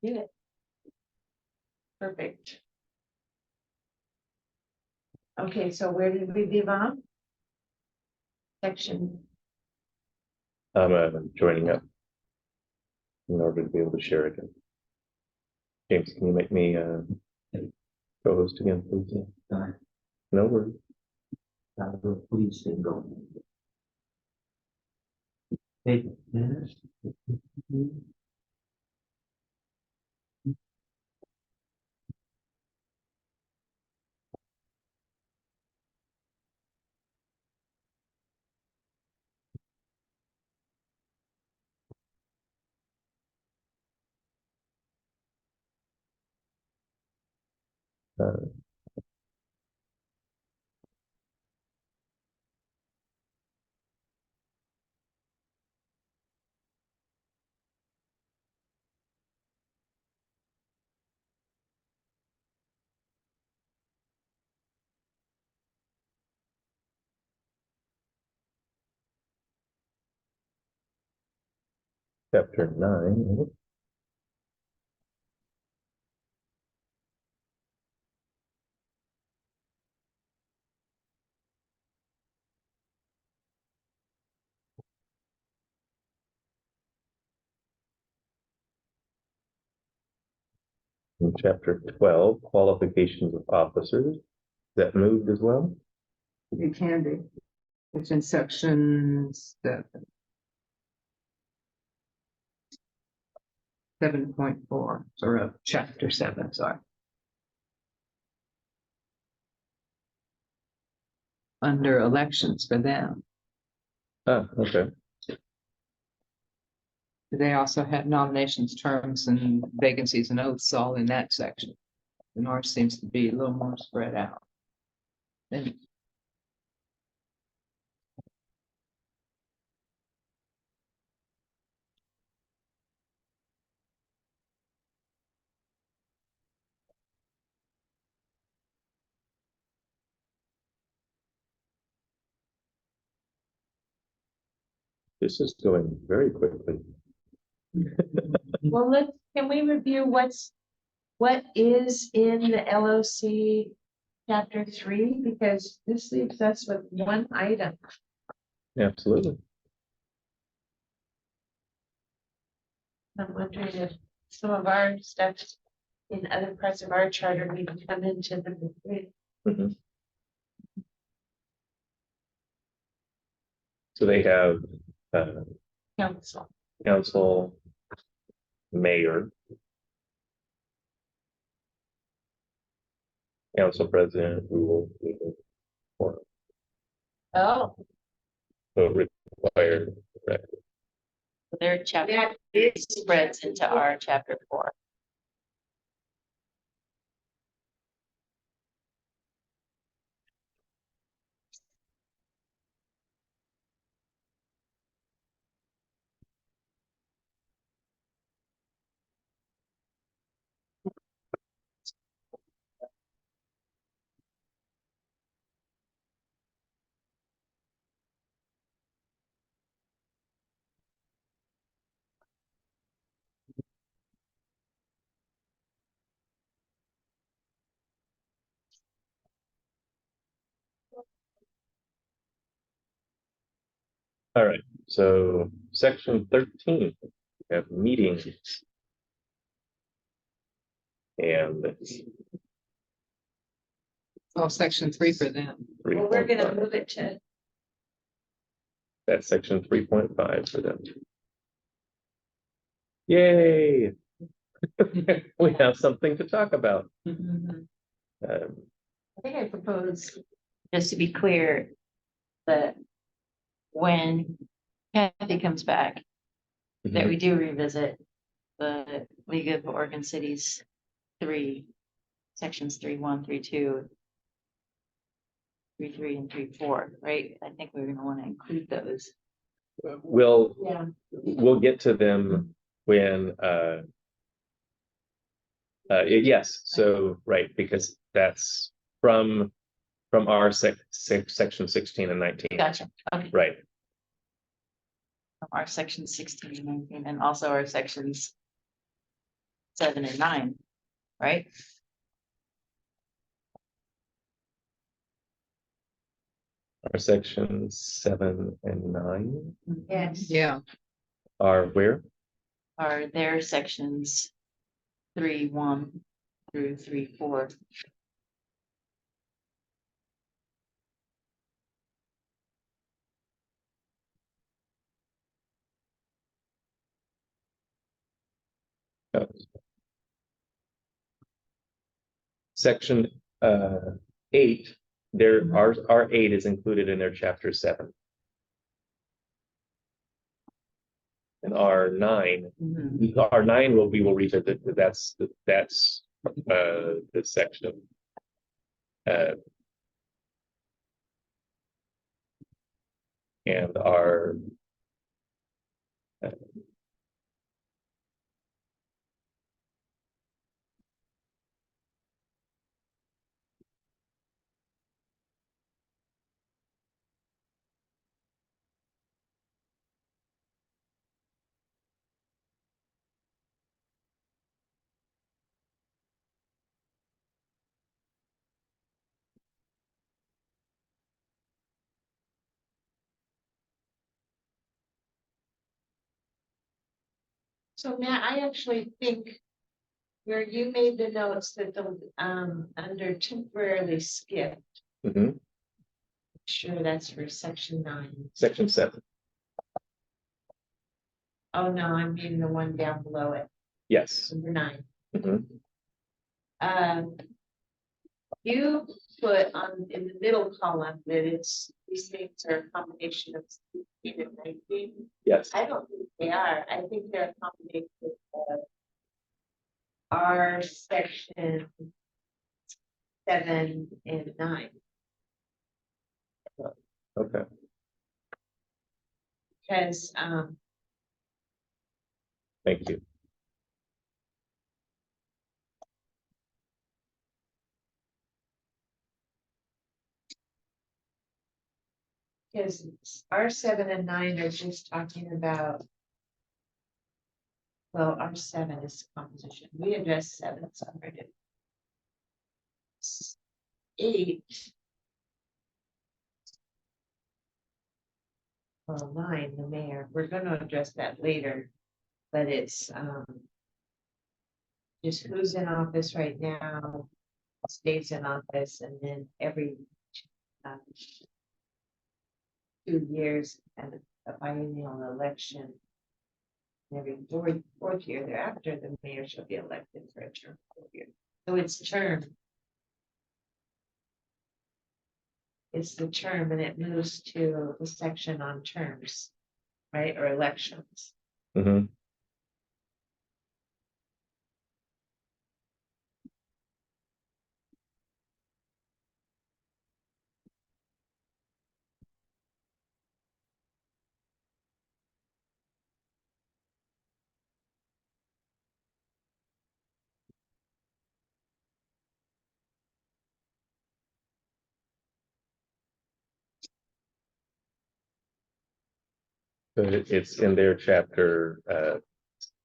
Good. Perfect. Okay, so where did we leave off? Section. I'm joining up in order to be able to share again. James, can you make me co-host again, please? No worries. Please stay going. Take minutes. Chapter 9. In chapter 12, qualifications of officers. Is that moved as well? It can be. It's in section 7.4, or chapter 7, sorry. Under elections for them. Ah, okay. They also have nominations, terms, and vacancies and oaths all in that section. And ours seems to be a little more spread out. And This is going very quickly. Well, can we review what is in the LOC chapter 3? Because this leaves us with one item. Absolutely. I'm wondering if some of our stuff in other parts of our charter need to come into the. Mhm. So they have Council. council, mayor, council president, rule, legal, forum. Oh, So required. Correct. Their chapter yeah, it's spreads into our chapter 4. All right. So section 13, we have meetings. And section 3 for them. Well, we're gonna 3.5. move it to. That's section 3.5 for them. Yay! We have something to talk about. Mhm. I think I propose, just to be clear, that when Kathy comes back, that we do revisit the League of Oregon Cities 3, sections 3.1, 3.2, 3.3, and 3.4, right? I think we're gonna want to include those. We'll Yeah. get to them when yes, so right, because that's from our section 16 and 19. Gotcha. Okay. Right. Our section 16 and 19, and also our sections 7 and 9, right? Our sections 7 and 9 Yes. Yeah, are where? Are their sections 3-1 through 3-4. Section 8, our 8 is included in their chapter 7. And our 9, Mhm. our 9 we will revisit, that's the section. And our So Matt, I actually think where you made the notes that the, under temporarily skip, mhm, sure that's for section 9. section 7. Oh, no, I'm reading the one down below it, Yes. number 9. Mhm. Um, you put on in the middle column that these things are a combination of 16 and 19. Yes. I don't think they are. I think they're a combination of our section 7 and 9. Okay. Because, Thank you. because our 7 and 9 are just talking about. Well, our 7 is composition. We addressed 7, so I'm ready. 8. Well, 9, the mayor, we're gonna address that later, but it's, just who's in office right now, stays in office, and then every, um, 2 years and a biennial election. Every fourth year thereafter, the mayor shall be elected for a term of 4 years. So it's term. It's the term and it moves to the section on terms, right, or elections. Mhm. So it's in their chapter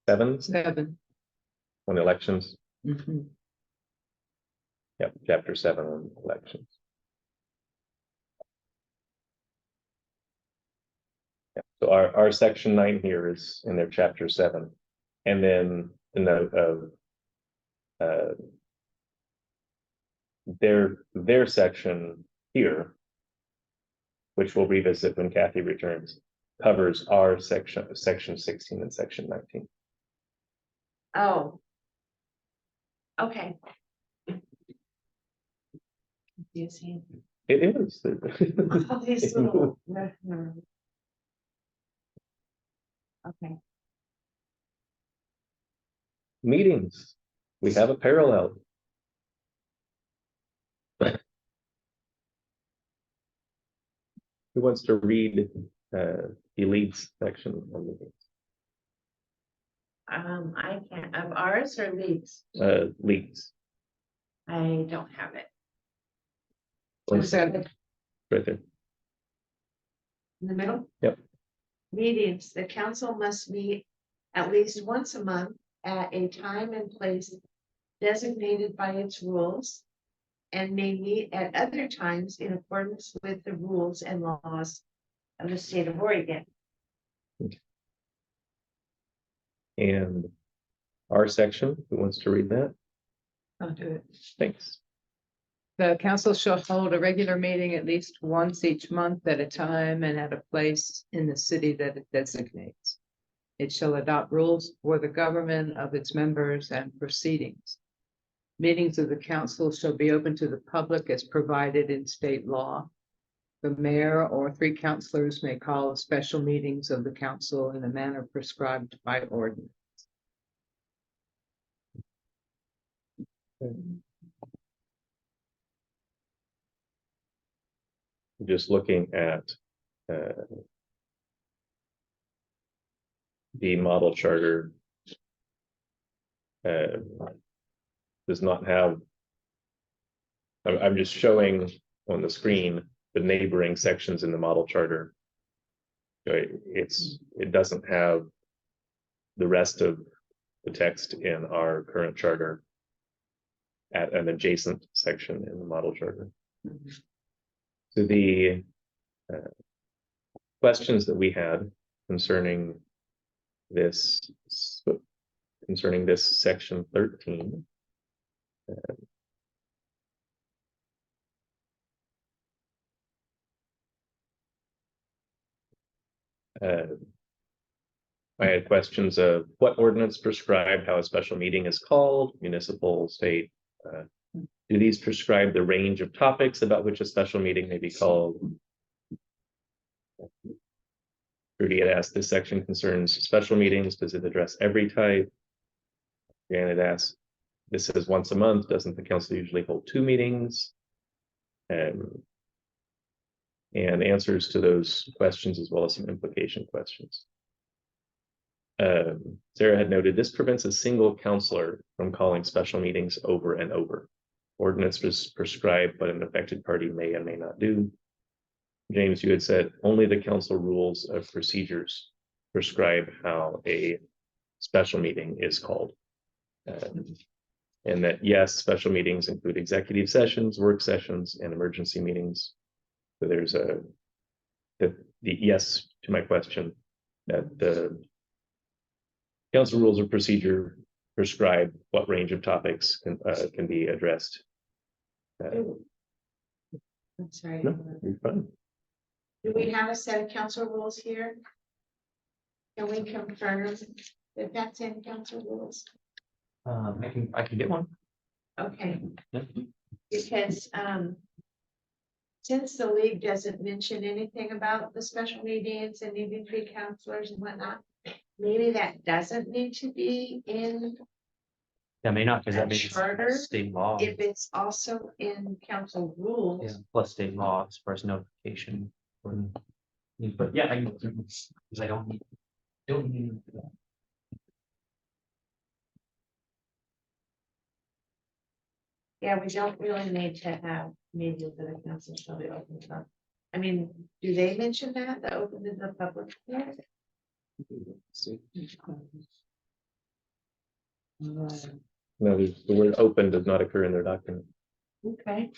7 7. on elections. Mhm. Yep, chapter 7 on elections. Yep. So our section 9 here is in their chapter 7. And then the note of their section here, which we'll revisit when Kathy returns, covers our section 16 and section 19. Oh. Okay. Confusing. It is. All these little. Okay. Meetings. We have a parallel. Who wants to read Elite's section on meetings? I can't, of ours or leagues, Leads. I don't have it. What's that? Right there. In the middle? Yep. Meetings, the council must meet at least once a month at a time and place designated by its rules and may meet at other times in accordance with the rules and laws of the state of Oregon. And our section, who wants to read that? I'll do it. Thanks. The council shall hold a regular meeting at least once each month at a time and at a place in the city that it designates. It shall adopt rules for the government of its members and proceedings. Meetings of the council shall be open to the public as provided in state law. The mayor or 3 councilors may call special meetings of the council in a manner prescribed by ordinance. Just looking at the model charter does not have, I'm just showing on the screen the neighboring sections in the model charter. So it doesn't have the rest of the text in our current charter at an adjacent section in the model charter. So the questions that we had concerning this section 13. I had questions of what ordinance prescribed how a special meeting is called, municipal, state. Do these prescribe the range of topics about which a special meeting may be called? Rudy had asked, this section concerns special meetings. Does it address every type? Janet asked, this says once a month. Doesn't the council usually hold 2 meetings? And answers to those questions, as well as some implication questions. Sarah had noted this prevents a single counselor from calling special meetings over and over. Ordinance was prescribed, but an affected party may and may not do. James, you had said only the council rules of procedures prescribe how a special meeting is called. And that yes, special meetings include executive sessions, work sessions, and emergency meetings. So there's the yes to my question that the council rules of procedure prescribe what range of topics can be addressed. I'm sorry. No, you're fine. Do we have a set of council rules here? Can we confirm that that's in council rules? I can get one. Okay, Yeah. because since the league doesn't mention anything about the special meetings and needing 3 counselors and whatnot, maybe that doesn't need to be in That may not, because A that makes charter, state law. if it's also in council rules. Yeah, plus state law as far as notification. But yeah, I can, because I don't need that. Yeah, we don't really need to have meetings that the council shall be open to. I mean, do they mention that, the open to the public? Yeah. No, the word open does not occur in their document. Okay,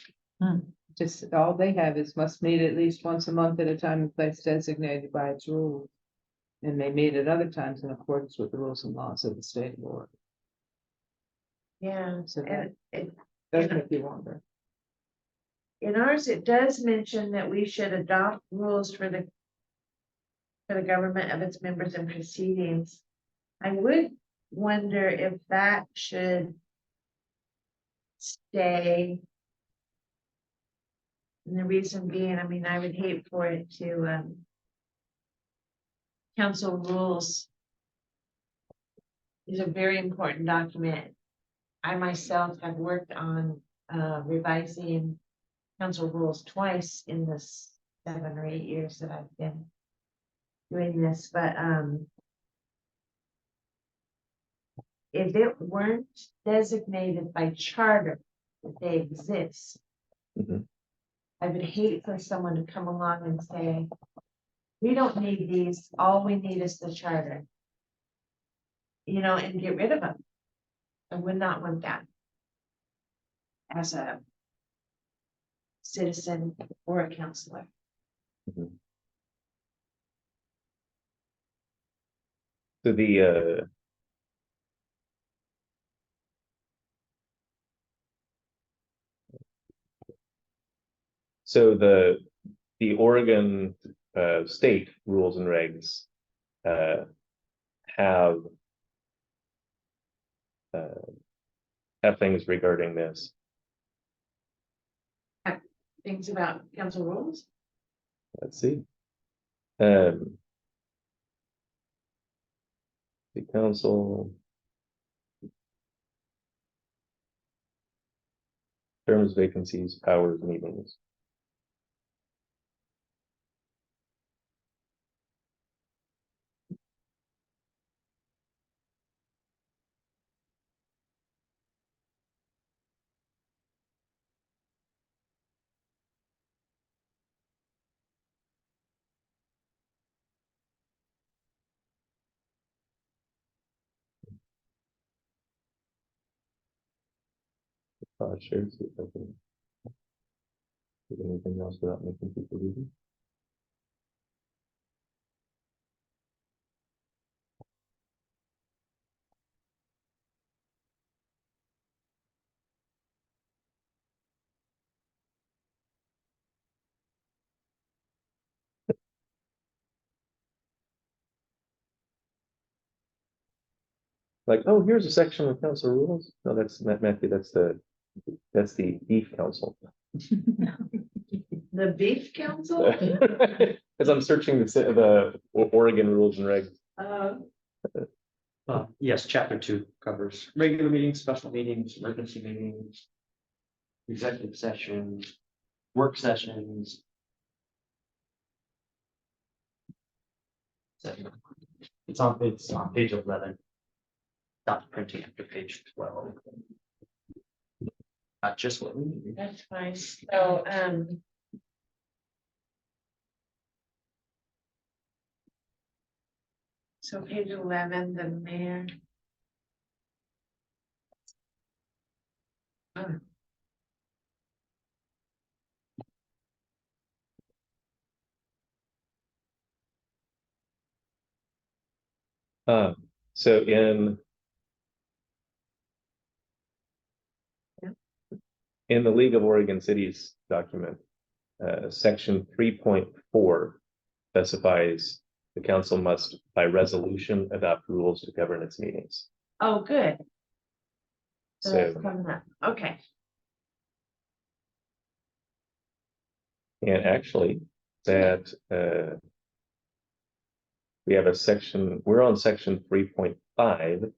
Just all they have is must meet at least once a month at a time and place designated by its rules. And they meet at other times in accordance with the rules and laws of the state of Oregon. yeah, So and it, does make you wonder. in ours, it does mention that we should adopt rules for the government of its members and proceedings. I would wonder if that should stay. And the reason being, I mean, I would hate for it to, council rules is a very important document. I myself have worked on, revising council rules twice in the 7 or 8 years that I've been doing this, but, if it weren't designated by charter that they exist, Mhm. I would hate for someone to come along and say, we don't need these, all we need is the charter. and get rid of them. I would not want that. As a citizen or a counselor. So the Oregon state rules and regs have things regarding this. Things about council rules. Let's see. The council terms, vacancies, powers, meetings. Share, see if I can do anything else without making people read it. Like, oh, here's a section of council rules. No, that's not Matthew. That's the beef council. The beef council. As I'm searching the Oregon rules and regs. Yes, chapter 2 covers regular meetings, special meetings, emergency meetings, executive sessions, work sessions. It's on page 11. Stop printing after page 12. Not just what we need. That's fine. So, so page 11, the mayor. Oh. So in the League of Oregon Cities document, section 3.4 specifies the council must by resolution adopt rules to govern its meetings. Oh, good. So that's So, coming up. Okay. and actually that we have a section, we're on section 3.5.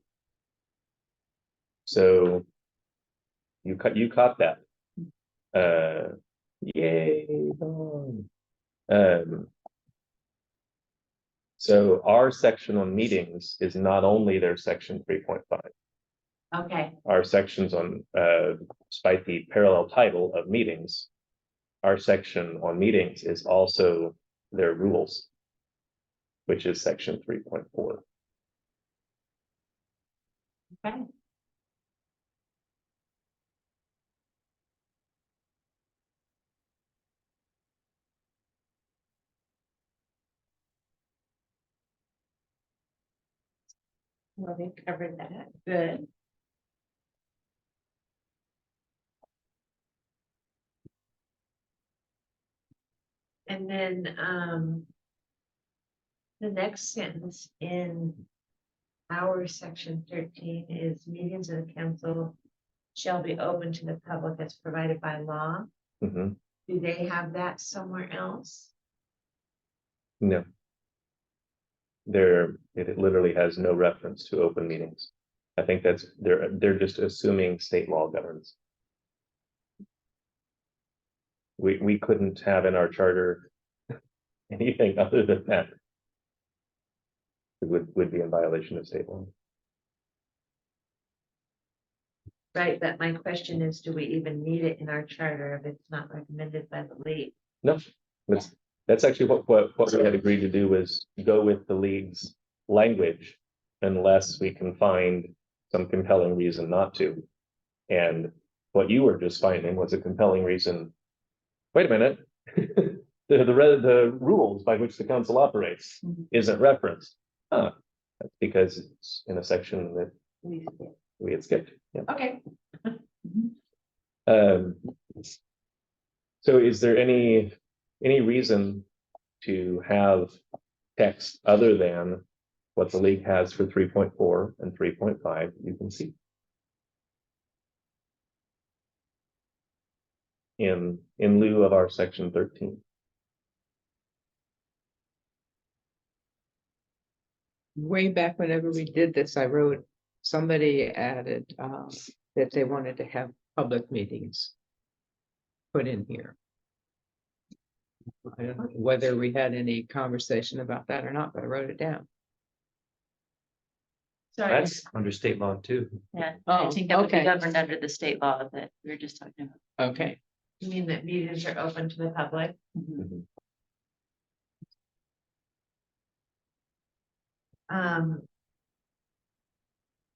So you caught that. Yay. So our section on meetings is not only their section 3.5. Okay. Our sections on, despite the parallel title of meetings, our section on meetings is also their rules, which is section 3.4. Okay. Well, they covered that. Good. And then, the next sentence in our section 13 is meetings of the council shall be open to the public as provided by law. Mhm. Do they have that somewhere else? No. It literally has no reference to open meetings. I think that's, they're just assuming state law governs. We couldn't have in our charter anything other than that. It would be in violation of state law. Right, but my question is, do we even need it in our charter if it's not recommended by the league? No, that's actually what we had agreed to do, was go with the league's language unless we can find some compelling reason not to. And what you were just finding was a compelling reason. Wait a minute. The rules by which the council operates Mhm. isn't referenced. That's because it's in a section that we had skipped. Yeah. Okay. Um, so is there any reason to have text other than what the league has for 3.4 and 3.5? You can see in lieu of our section 13. Way back whenever we did this, I wrote, somebody added, that they wanted to have public meetings put in here. I don't know whether we had any conversation about that or not, but I wrote it down. Sorry, That's under state law too. Yeah, I Oh, think that would be okay. governed under the state law that we were just talking about. Okay, you mean that meetings are open to the public? Mhm.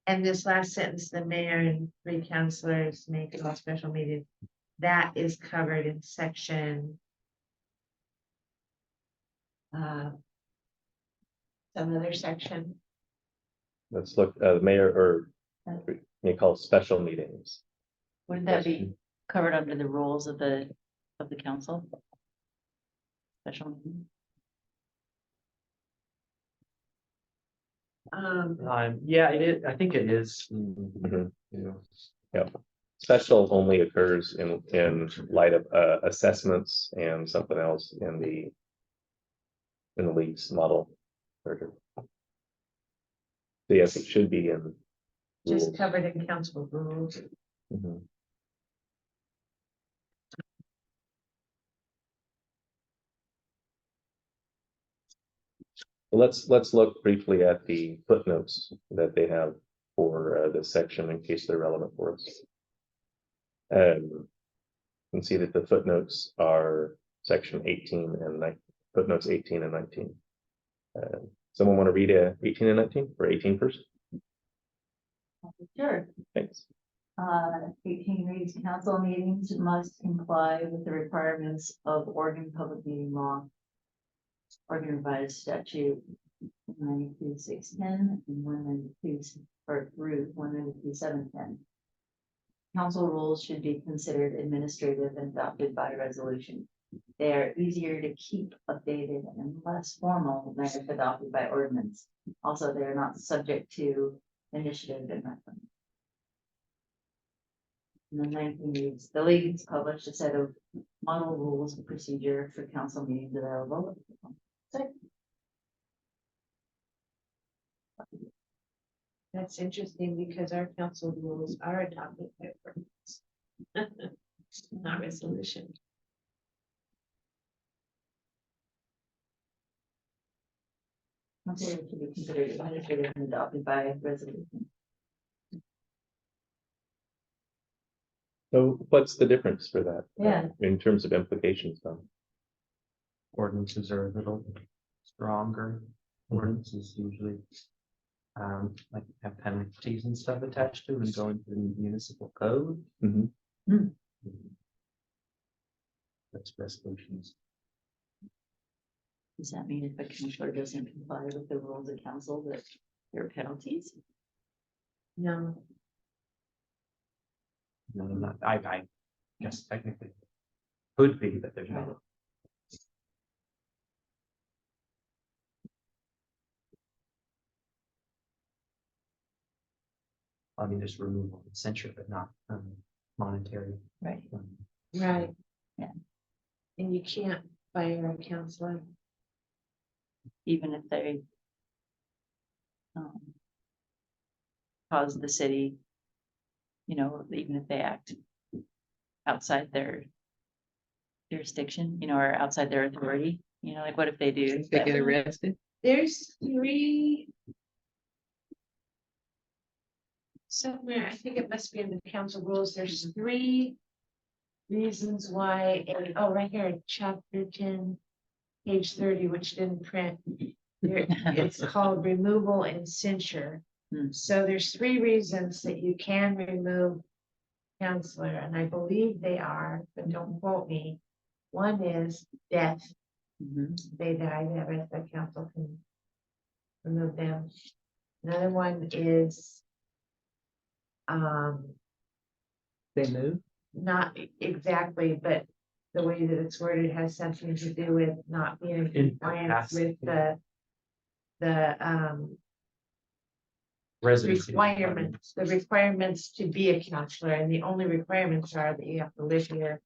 And this last sentence, the mayor and three councilors may call special meeting, that is covered in section. Some other section, Let's look, mayor, or may call special meetings. Wouldn't that be covered under the rules of the council? Special meeting? Yeah, it is, I think it is. Mhm. Yeah. Special only occurs in light of assessments and something else in the league's model. So yes, it should be in. just rules. covered in council rules. Mhm. Let's look briefly at the footnotes that they have for this section in case they're relevant for us. You can see that the footnotes are section 18 and 19, footnotes 18 and 19. Someone want to read 18 and 19 or 18 first? Sure. Thanks. 18 reads, council meetings must comply with the requirements of Oregon Public Meeting Law, Oregon Revised Statute 192.610 and 192 or through 192.710. Council rules should be considered administrative and adopted by resolution. They are easier to keep updated and less formal than if adopted by ordinance. Also, they are not subject to initiative and referendum. And then 19 reads, the league has published a set of model rules of procedure for council meetings available. That's interesting because our council rules are adopted by ordinance. Not resolution. Council rules should be considered administrative and adopted by resolution. So what's the difference for that? Yeah. In terms of implications, though? Ordinances are a little stronger. Ordinances usually like have penalties and stuff attached to them and go into the municipal code. Mhm. That's resolutions. Does that mean if a councilor doesn't comply with the rules of council that there are penalties? No, No, not, I guess technically could be, but there's not. I mean, there's removal and censure, but not monetary. Right. right. Yeah. And you can't fire a counselor. Even if they cause the city, even if they act outside their jurisdiction, or outside their authority, like what if they do? if they get arrested. There's three. Somewhere, I think it must be in the council rules, there's three reasons why, right here, chapter 10, page 30, which didn't print. It's called removal and censure. Hmm. So there's 3 reasons that you can remove counselor, and I believe they are, but don't quote me. One is death. They die, the council can remove them. Another one is They move. not exactly, but the way that it's worded has something to do with not being in compliance with the Residency requirements to be a counselor, and the only requirements are that you have to live here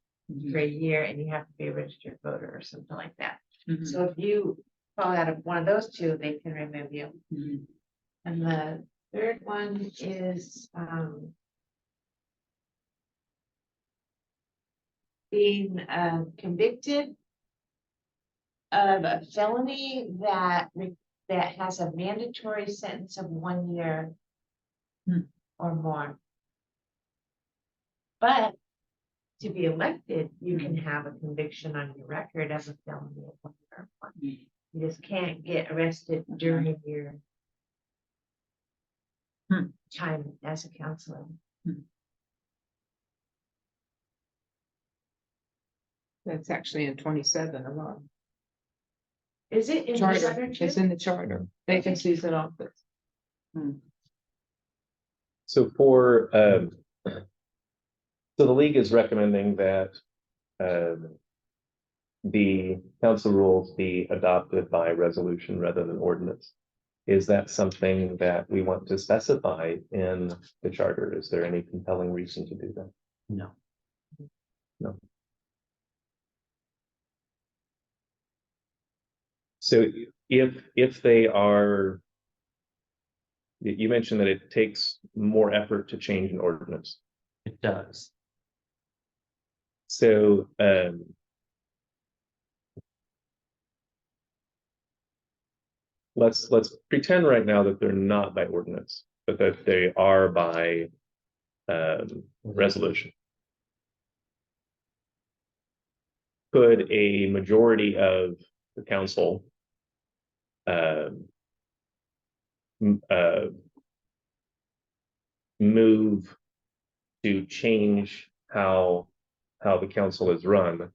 for a year and you have to be a registered voter or something like that. So if you fall out of one of those 2, they can remove you. And the third one is being convicted of a felony that has a mandatory sentence of 1 year or more. But to be elected, you can have a conviction on your record as a felony of 1 year or more. You just can't get arrested during your time as a counselor. That's actually in 27 alone. Is it in the Charter, charter it's too? in the charter, vacancies in office. So for, so the league is recommending that the council rules be adopted by resolution rather than ordinance. Is that something that we want to specify in the charter? Is there any compelling reason to do that? No. No. So if they are, you mentioned that it takes more effort to change an ordinance. It does. So let's pretend right now that they're not by ordinance, but that they are by resolution. Could a majority of the council move to change how the council is run,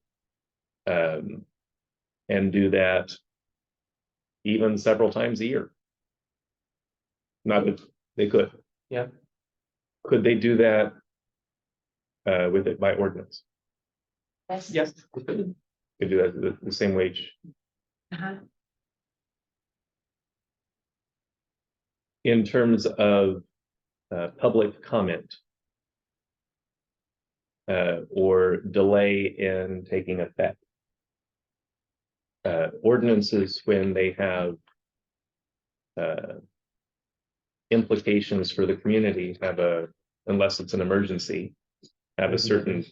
and do that even several times a year? Not that they could. Yeah. Could they do that with it by ordinance? Yes. Could do that the same wage. In terms of public comment or delay in taking effect, ordinances, when they have implications for the community, unless it's an emergency, have a certain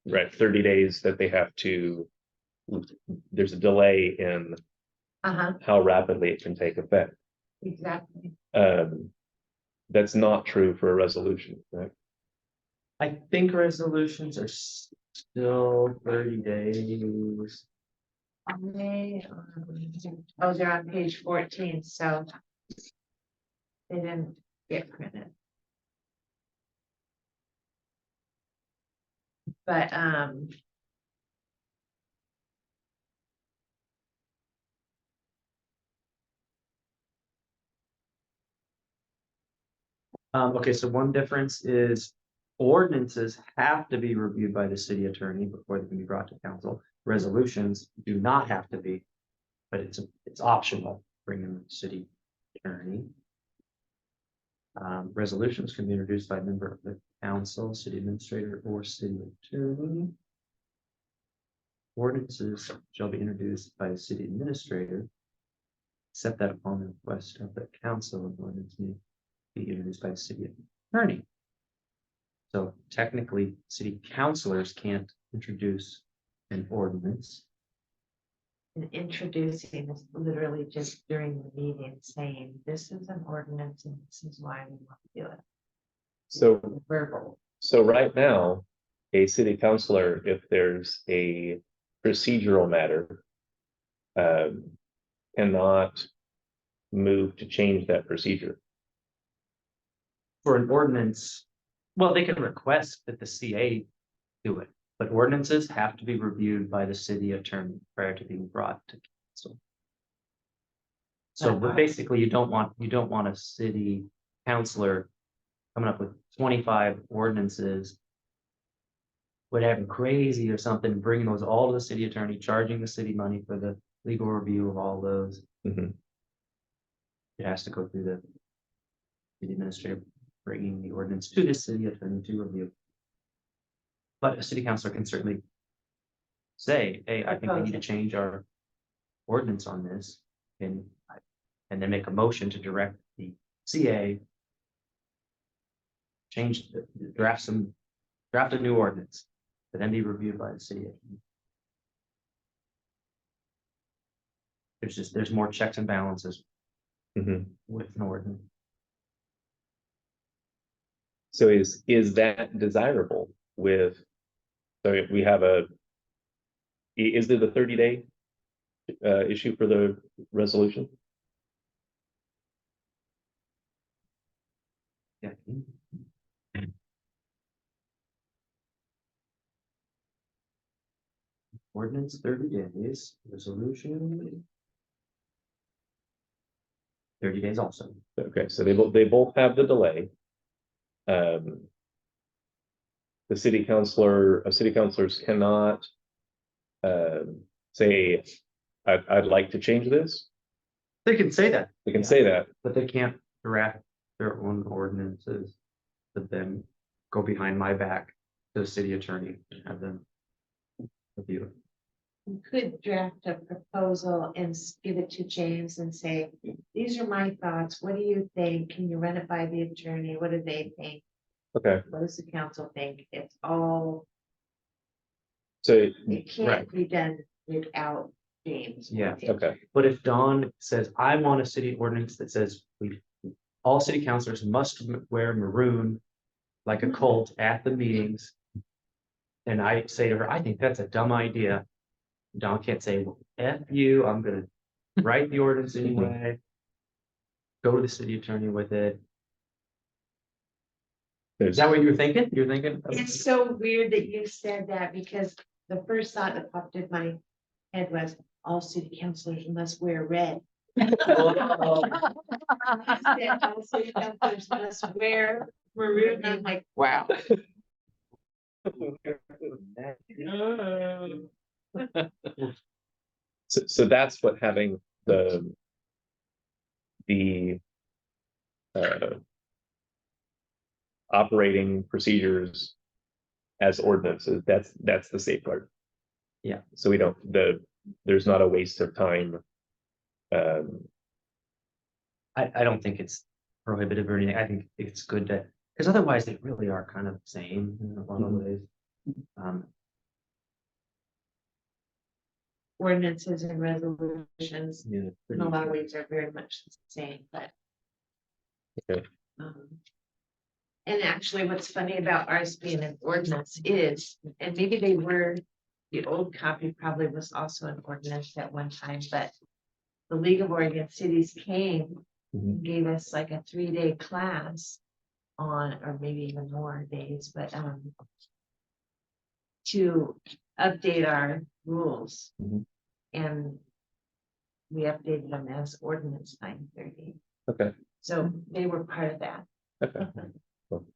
30 days that they have to, there's a delay in how rapidly it can take effect. Exactly. That's not true for a resolution, right? I think resolutions are still 30 days. Oh, they're on page 14, so they didn't get printed. But Okay, so one difference is ordinances have to be reviewed by the city attorney before they can be brought to council. Resolutions do not have to be, but it's optional, bring in the city attorney. Resolutions can be introduced by a member of the council, city administrator, or city attorney. Ordinances shall be introduced by the city administrator, except that upon the request of the council, an ordinance may be introduced by the city attorney. So technically, city councilors can't introduce an ordinance. and introducing is literally just during the meeting saying, this is an ordinance and this is why we want to do it. So Verbal. So right now, a city councilor, if there's a procedural matter, cannot move to change that procedure? For an ordinance, well, they can request that the CA do it, but ordinances have to be reviewed by the city attorney prior to being brought to council. So, but basically, you don't want a city councilor coming up with 25 ordinances, whatever, crazy or something, bringing those all to the city attorney, charging the city money for the legal review of all those. Mhm. It has to go through the city administrator, bringing the ordinance to the city attorney to review. But a city councilor can certainly say, hey, I think we need to change our ordinance on this, and then make a motion to direct the CA change, draft a new ordinance, to then be reviewed by the city attorney. There's more checks and balances Mhm. with an ordinance. So is that desirable with, so if we have is there the 30-day issue for the resolution? Yeah. Ordinance 30 days, resolution 30 days also. Okay, so they both have the delay. The city councilors cannot say, I'd like to change this. They can say that, They can say that. but they can't draft their own ordinances that then go behind my back to the city attorney and have them review it. You could draft a proposal and give it to James and say, these are my thoughts. What do you think? Can you run it by the attorney? What do they think? Okay, What does the council think? It's all, so, it Right. can't be done without James. Yeah. okay, But if Dawn says, I want a city ordinance that says all city councilors must wear maroon like a cult at the meetings. And I say to her, I think that's a dumb idea. Dawn can't say, well, F you, I'm gonna write the ordinance anyway. Go to the city attorney with it. Is that what you were thinking? You're thinking? It's so weird that you said that because the first thought that popped in my head was all city councilors must wear red. You said all city councilors must wear maroon. I'm like, wow. so that's what having the operating procedures as ordinances, that's the safeguard. Yeah. So we don't, there's not a waste of time. I don't think it's prohibitive or anything. I think it's good to, because otherwise they really are kind of the same in a lot of ways. Ordinances and resolutions Yeah, in a lot of ways are very much the same, but. Okay. And actually, what's funny about ours being an ordinance is, and maybe they were, the old copy probably was also an ordinance at one time, but. The League of Oregon Cities came, Mhm. gave us like a 3-day class on, or maybe even more days, but to update our rules. Mhm. And we updated them as ordinance 930. Okay, So they were part of that. okay. Cool.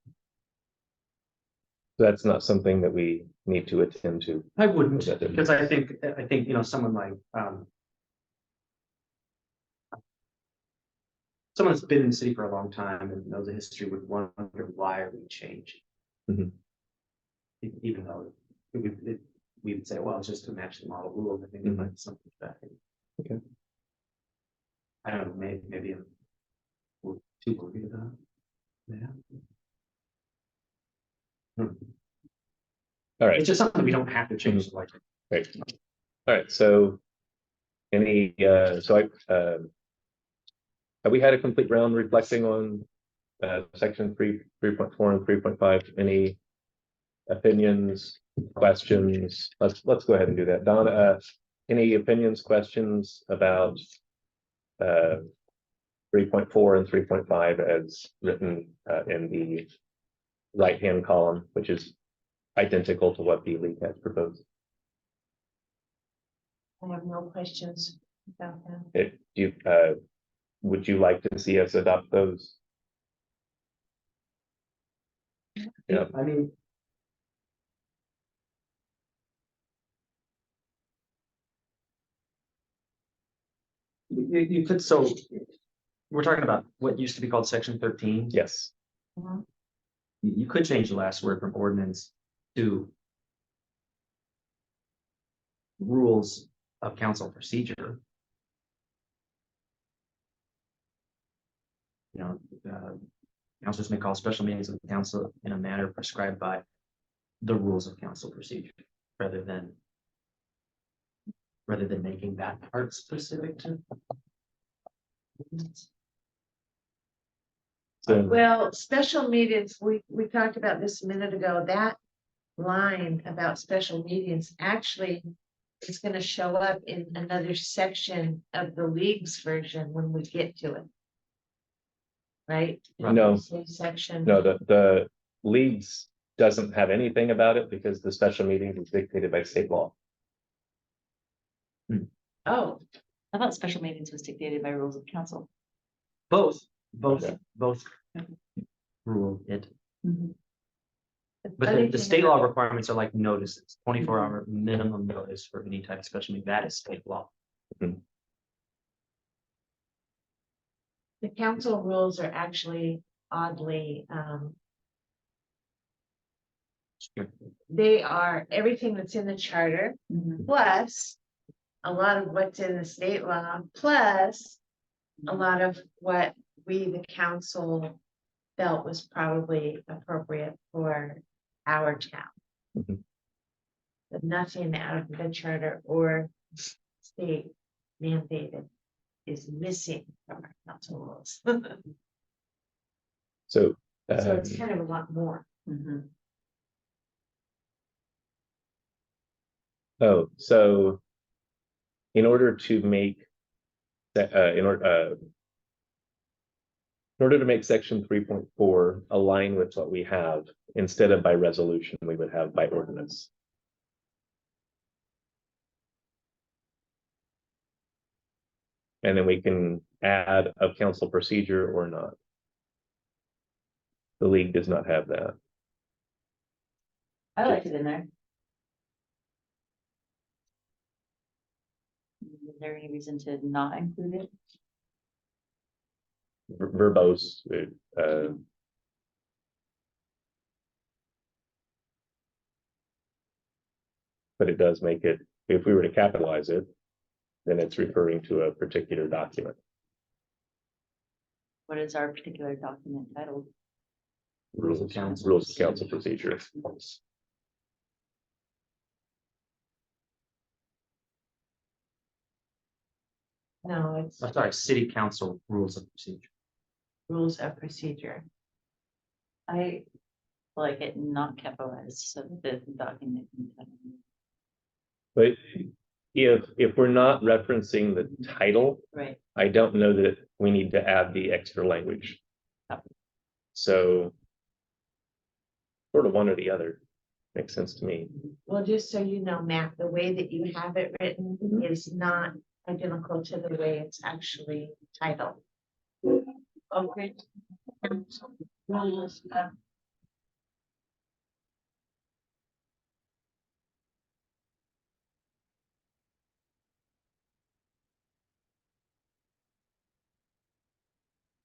That's not something that we need to attend to. I wouldn't, That didn't- because I think, you know, someone like, someone that's been in the city for a long time and knows the history would wonder why are we changing? Mhm. Even though we would say, well, it's just to match the model rule. I think it might be something back. Okay. I don't know, maybe I'm too worried about that. All right. It's just something we don't have to change. Like, Right. All right, so any, have we had a complete round reflecting on section 3.4 and 3.5? Any opinions, questions? Let's go ahead and do that. Donna, any opinions, questions about 3.4 and 3.5 as written in the right-hand column, which is identical to what the league has proposed. I have no questions about that. Would you like to see us adopt those? Yeah. I mean. You could, so we're talking about what used to be called section 13. Yes. You could change the last word from ordinance to rules of council procedure. You know, councilors may call special meetings of the council in a manner prescribed by the rules of council procedure, rather than making that part specific to. So, Well, special meetings, we talked about this a minute ago, that line about special meetings actually is gonna show up in another section of the league's version when we get to it. Right? No. Same section. no, the leagues doesn't have anything about it because the special meeting is dictated by state law. Oh, I thought special meetings was dictated by rules of council. Both Yeah. rule it, Mm-hmm. but funny the thing state law about- requirements are like notices, 24-hour minimum notice for any type of special meeting, that is state law. The council rules are actually oddly, they are everything that's in the charter, plus a lot of what's in the state law, plus a lot of what we, the council, felt was probably appropriate for our town. Mhm. But nothing out of the charter or state mandated is missing from our council rules. So, So it's kind of a lot more. so in order to make that, in order to make section 3.4 align with what we have, instead of by resolution, we would have by ordinance. And then we can add a council procedure or not. The league does not have that. I liked it in there. Is there any reason to not include it? Verbose, but it does make it, if we were to capitalize it, then it's referring to a particular document. What is our particular document titled? Rules of council. Rules of council procedure. No, it's I'm sorry, city council rules of procedure. rules of procedure. I like it not capitalized, so that the document. But if we're not referencing the title, Right. I don't know that we need to add the extra language. So sort of one or the other makes sense to me. Well, just so you know, Matt, the way that you have it written is not identical to the way it's actually titled. Okay. Rules of-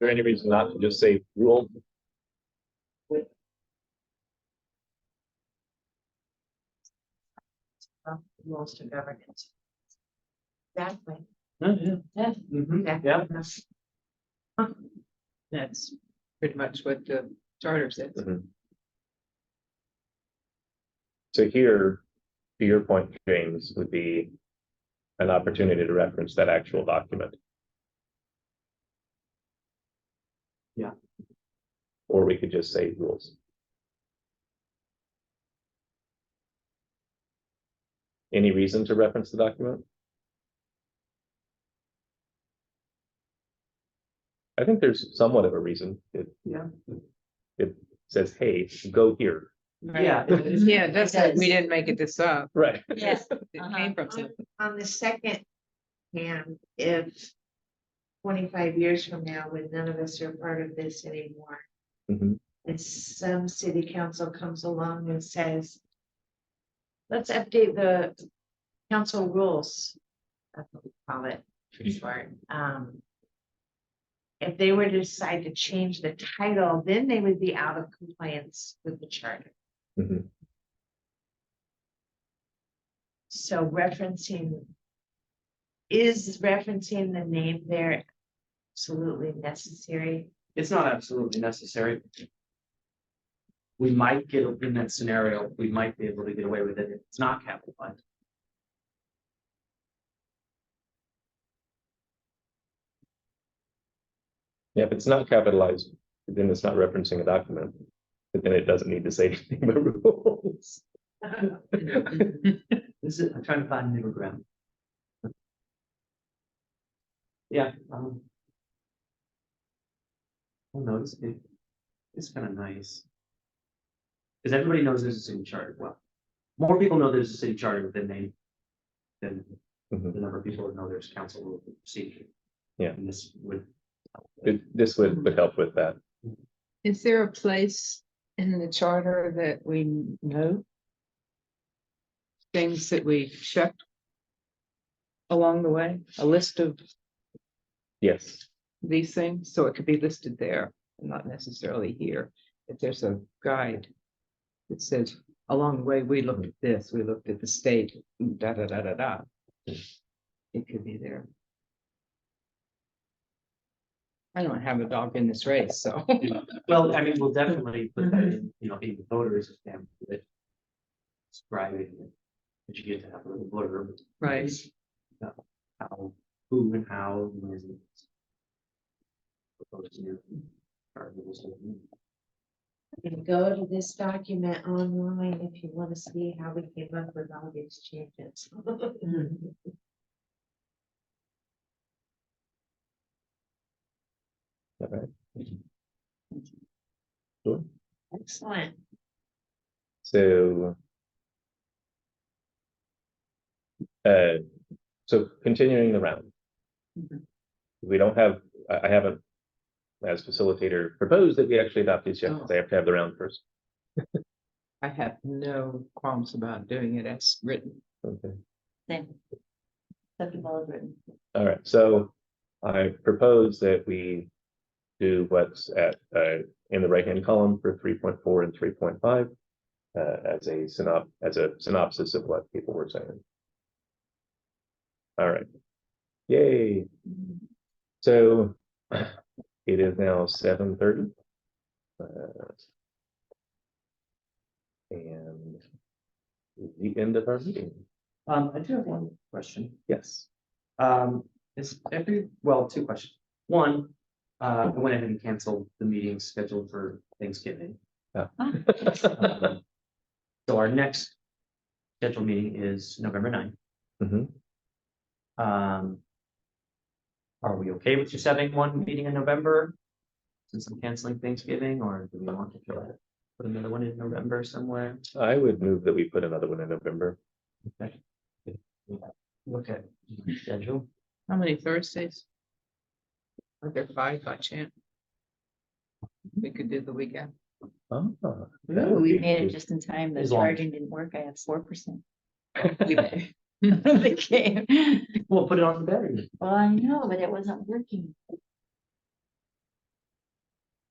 Is there any reason not to just say rule? of Rules to governance. Exactly. Yeah. Yeah. That's pretty much what the charter says. So here, to your point, James, would be an opportunity to reference that actual document. Yeah. Or we could just say rules. Any reason to reference the document? I think there's somewhat of a reason. Yeah. It says, hey, go here. Yeah. Yeah, that's it. We does. didn't make it this up. Right. Yeah. It Uh-huh. came from On something. on the second hand, if 25 years from now, when none of us are part of this anymore, Mhm. and some city council comes along and says, let's update the council rules. That's what we call it, for short. If they were to decide to change the title, then they would be out of compliance with the charter. Mhm. So is referencing the name there absolutely necessary? It's not absolutely necessary. We might get, in that scenario, we might be able to get away with it if it's not capitalized. Yeah, if it's not capitalized, then it's not referencing a document. But then it doesn't need to say anything but rules. This is, I'm trying to find middle ground. Yeah. I'll notice it's kind of nice. Because everybody knows there's a city charter. Well, more people know there's a city charter than Mhm. the number of people that know there's council rules of procedure. Yeah. And this would. This would help with that. Is there a place in the charter that we know? Things that we checked along the way, a list of Yes. these things, so it could be listed there, and not necessarily here. If there's a guide that says, along the way, we looked at this, we looked at the state, da, da, da, da, da. It could be there. I don't have a dog in this race, so. Well, I mean, we'll definitely put that in, in the voters stamp that. Describing it, that you get to have a little blurb. Right. How, who and how. And where's it. Proposed to you. Or it was, You can go to this document online if you want to see how we came up with all these changes. All right. Sure. Excellent. So. So continuing the round. Mhm. We don't have, I haven't, as facilitator, proposed that we actually adopt these yet, because I have to have the round first. I have no qualms about doing it as written. Okay. Same. Second ball is written. All right, so I propose that we do what's at in the right-hand column for 3.4 and 3.5 as a synopsis of what people were saying. All right, yay! So it is now 7:30, and the end of our meeting. I do have one question. Yes. Is two questions. One, I went ahead and canceled the meeting scheduled for Thanksgiving. Um, So our next scheduled meeting is November 9th. mhm. Are we okay with just having one meeting in November? Since I'm canceling Thanksgiving, or do we want to put another one in November somewhere? I would move that we put another one in November. Okay. Look at my schedule. How many Thursdays? Are there 5 by chance? We could do the weekend. Oh, Ooh, we made it just in time. The As long as- charging didn't work. I have 4%. We- The game. We'll put it on the battery. Well, I know, but it wasn't working.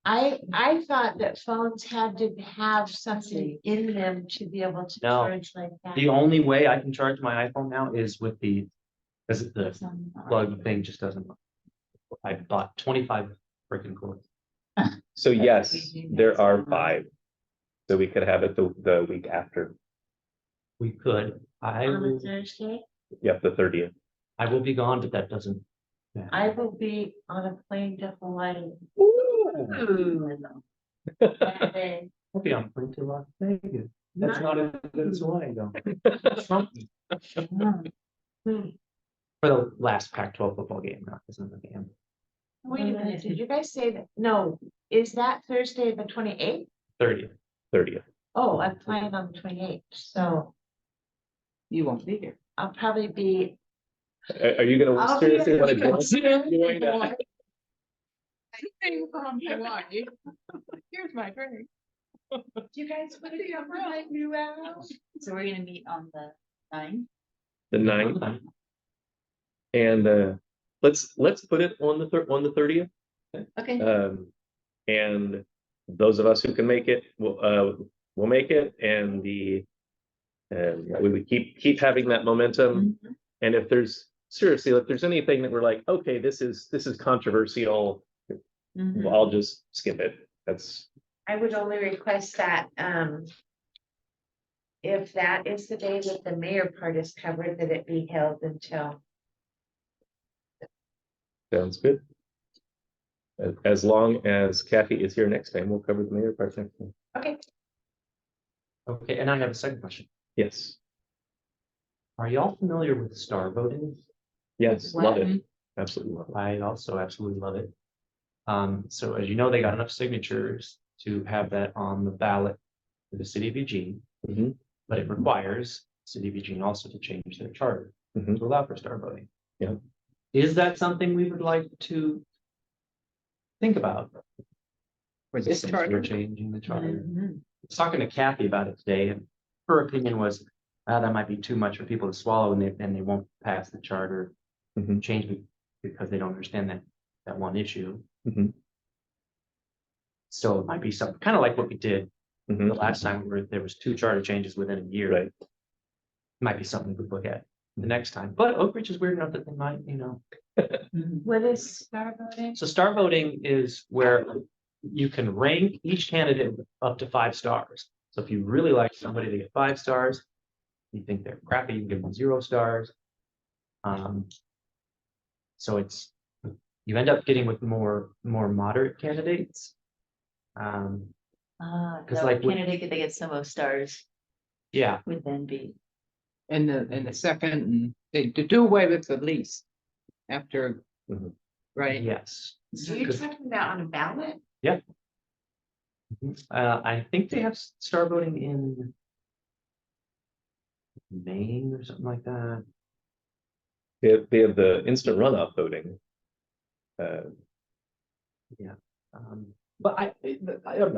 I thought that phones had to have something in them to be able to No. charge like that. The only way I can charge my iPhone now is with because the It's on- plug thing just doesn't. I bought 25 freaking cords. so yes, easy. there are 5. So we could have it the week after. We could. On a Thursday, Yep, the 30th. I will be gone, but that doesn't. I will be on a plane to Hawaii. that day. I'll be on plane to Las Vegas. That's not as good as Hawaii though. Hmm. For the last Pac-12 football game, not this other game. Wait a minute, did you guys say that? No, is that Thursday, the 28th? 30th. 30th. Oh, I'm flying on the 28th, so You won't be here. I'll probably be. Are you gonna I'll be seriously at want to the- join that? Here's my drink. You guys want to come right you out? So we're gonna meet on the 9th. The 9th, and let's put it on the 30th. Okay. And those of us who can make it will make it, and we would keep having that momentum. Mhm. And if there's anything that we're like, okay, this is controversial, Mhm. well, I'll just skip it. That's I would only request that, if that is the day that the mayor part is covered, that it be held until. sounds good. As long as Kathy is here next time, we'll cover the mayor part next time. Okay. Okay, and I have a second question. Yes, Are y'all familiar with star voting? yes, love it. What? Absolutely love it. I also absolutely love it. So as you know, they got enough signatures to have that on the ballot for the city of Eugene. Mhm. But it requires city of Eugene also to change their charter Mhm. to allow for star voting. Yeah. Is that something we would like to think about? For this Since charter. we're changing the charter. Mhm. I was talking to Kathy about it today, and her opinion was, that might be too much for people to swallow, and they won't pass the charter Mhm. change because they don't understand that one issue. Mhm. So it might be something kind of like what we did the Mhm. last time, where there was 2 charter changes within a year. Right. Might be something we could look at the next time. But Oak Ridge is weird enough that they might, Mhm. What is star voting? So star voting is where you can rank each candidate up to 5 stars. So if you really like somebody, they get 5 stars. You think they're crappy, you can give them 0 stars. So you end up getting with more moderate candidates. Because like with- candidate that gets some of stars Yeah, would then be. And the second, and they to do away with the least after, Mhm. right? yes. So you're talking about on a ballot? I think they have star voting in Maine or something like that. They have the instant runoff voting. But I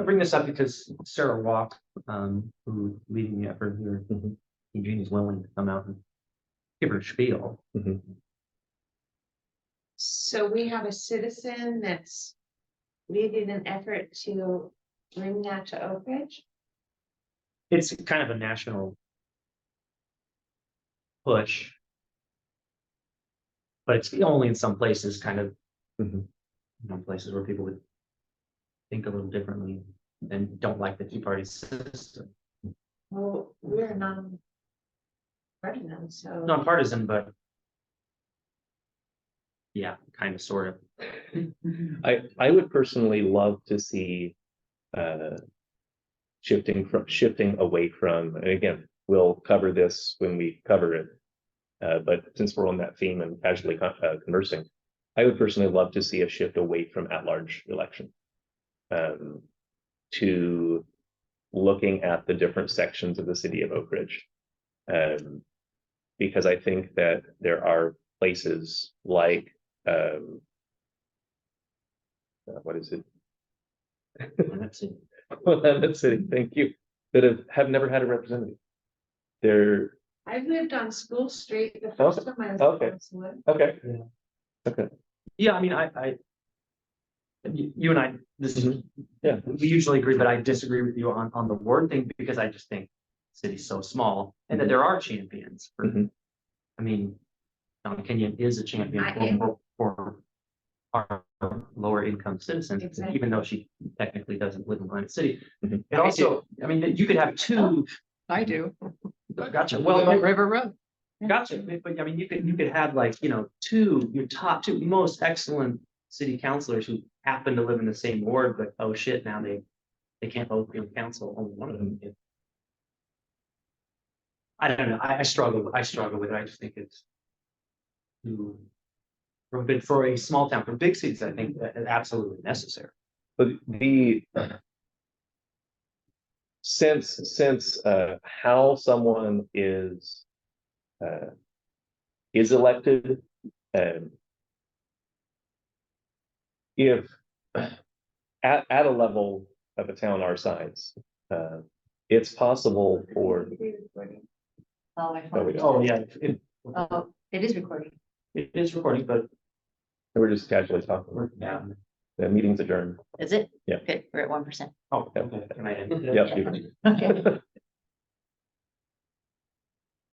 bring this up because Sarah Walk, who's leading the effort here, Mhm. Eugene is willing to come out and give her spiel. Mhm. So we have a citizen that's leading an effort to bring that to Oak Ridge? It's kind of a national push. But it's only in some places, kind of, Mhm. Places where people would think a little differently and don't like the 2-party system. Well, we're non-partisan, so. Non-partisan, but yeah, kind of, sort of. I would personally love to see shifting away from, and again, we'll cover this when we cover it. But since we're on that theme and casually conversing, I would personally love to see a shift away from at-large election to looking at the different sections of the city of Oak Ridge. Because I think that there are places like what is it? That's it. That city, thank you, that have never had a representative. They're I've lived on School Street the first time I was. Okay. in Westwood. okay. Yeah. Okay. Yeah, I mean, you and I, this is, Yeah. we usually agree, but I disagree with you on the word thing, because I just think the city's so small and that there are champions for, Mhm. I mean, Don Kenyon is a champion for our lower income citizens, Exactly. even though she technically doesn't live in Granite City. Mhm. And also, I mean, you could have 2, I do. gotcha, Well, well, River Road. gotcha, but I mean, you could have like, 2, your top 2 most excellent city councilors who happen to live in the same ward, but oh shit, now they can't both be on council, only one of them. I don't know, I struggle with it, I just think it's too for a small town, for big cities, I think that is absolutely necessary. But the since how someone is elected, if at a level of a town our size, it's possible for. Oh, my Oh, we phone. don't. Oh, yeah, Oh, it is recording. it is recording, but We're just casually talking. we're now. The meeting's adjourned. Is it? Yeah. Okay, we're at 1%. Oh, okay. Can I end? Yep. you can. Okay.